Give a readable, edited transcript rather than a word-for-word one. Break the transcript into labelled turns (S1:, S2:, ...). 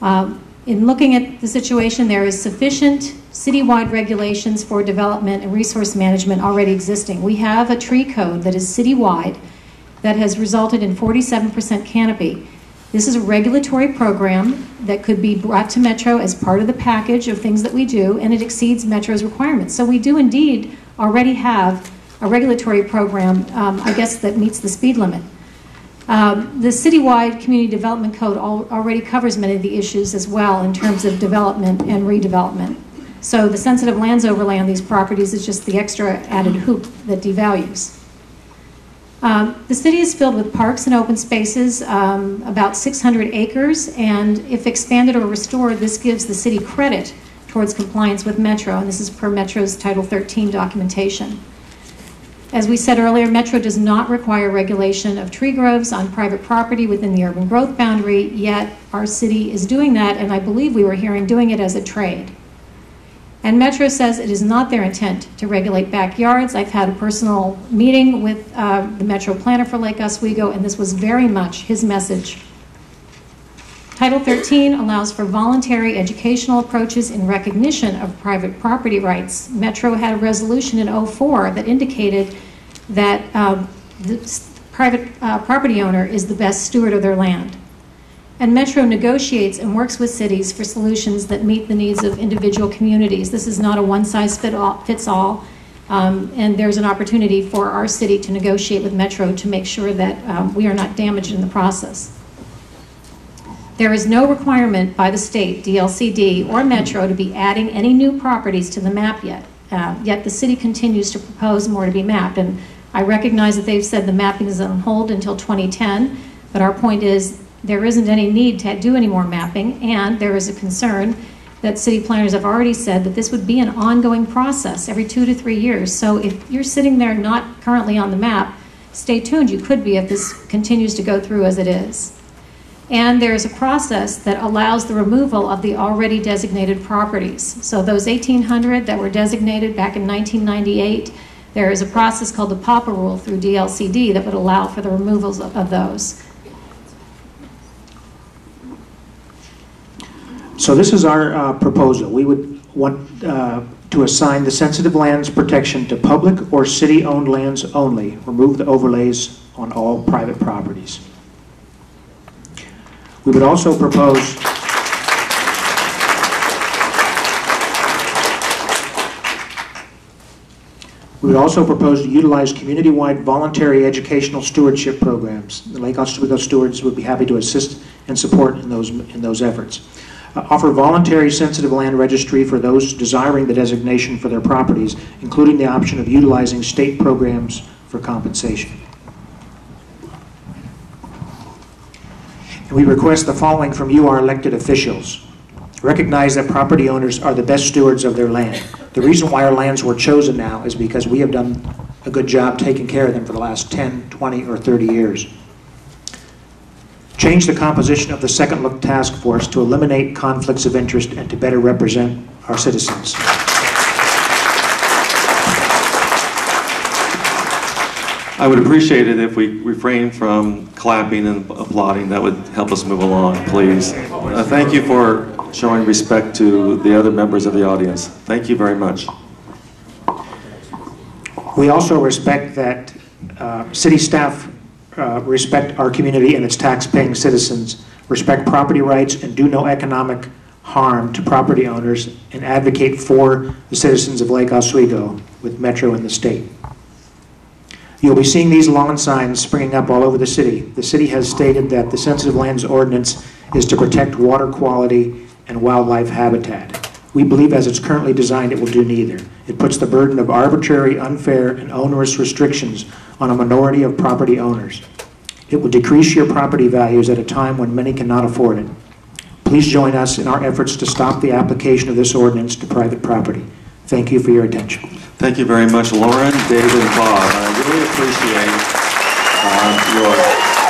S1: In looking at the situation, there is sufficient citywide regulations for development and resource management already existing. We have a tree code that is citywide that has resulted in 47% canopy. This is a regulatory program that could be brought to Metro as part of the package of things that we do, and it exceeds Metro's requirements. So we do indeed already have a regulatory program, I guess, that meets the speed limit. The citywide community development code already covers many of the issues as well in terms of development and redevelopment. So the sensitive lands overlay on these properties is just the extra added hoop that devalues. The city is filled with parks and open spaces, about 600 acres, and if expanded or restored, this gives the city credit towards compliance with Metro, and this is per Metro's Title 13 documentation. As we said earlier, Metro does not require regulation of tree groves on private property within the urban growth boundary, yet our city is doing that, and I believe we were hearing doing it as a trade. And Metro says it is not their intent to regulate backyards. I've had a personal meeting with the Metro planner for Lake Oswego, and this was very much his message. Title 13 allows for voluntary educational approaches in recognition of private property rights. Metro had a resolution in '04 that indicated that the private property owner is the best steward of their land. And Metro negotiates and works with cities for solutions that meet the needs of individual communities. This is not a one-size-fits-all, and there's an opportunity for our city to negotiate with Metro to make sure that we are not damaged in the process. There is no requirement by the state, DLCD, or Metro to be adding any new properties to the map yet. Yet the city continues to propose more to be mapped. And I recognize that they've said the mapping is on hold until 2010, but our point is there isn't any need to do any more mapping, and there is a concern that city planners have already said that this would be an ongoing process every 2 to 3 years. So if you're sitting there not currently on the map, stay tuned. You could be if this continues to go through as it is. And there is a process that allows the removal of the already designated properties. So those 1,800 that were designated back in 1998, there is a process called the PAPA rule through DLCD that would allow for the removals of those.
S2: So this is our proposal. We would want to assign the sensitive lands protection to public or city-owned lands only. Remove the overlays on all private properties. We would also propose to utilize community-wide voluntary educational stewardship programs. The Lake Oswego Stewards would be happy to assist and support in those efforts. Offer voluntary sensitive land registry for those desiring the designation for their properties, including the option of utilizing state programs for compensation. And we request the following from you, our elected officials. Recognize that property owners are the best stewards of their land. The reason why our lands were chosen now is because we have done a good job taking care of them for the last 10, 20, or 30 years. Change the composition of the Second Look Task Force to eliminate conflicts of interest and to better represent our citizens.
S3: I would appreciate it if we refrain from clapping and applauding. That would help us move along, please. Thank you for showing respect to the other members of the audience. Thank you very much.
S2: We also respect that city staff respect our community and its tax-paying citizens, respect property rights, and do no economic harm to property owners, and advocate for the citizens of Lake Oswego with Metro and the state. You'll be seeing these lawn signs springing up all over the city. The city has stated that the Sensitive Lands Ordinance is to protect water quality and wildlife habitat. We believe as it's currently designed, it will do neither. It puts the burden of arbitrary, unfair, and onerous restrictions on a minority of property owners. It will decrease your property values at a time when many cannot afford it. Please join us in our efforts to stop the application of this ordinance to private property. Thank you for your attention.
S3: Thank you very much, Lauren, David, and Bob. I really appreciate your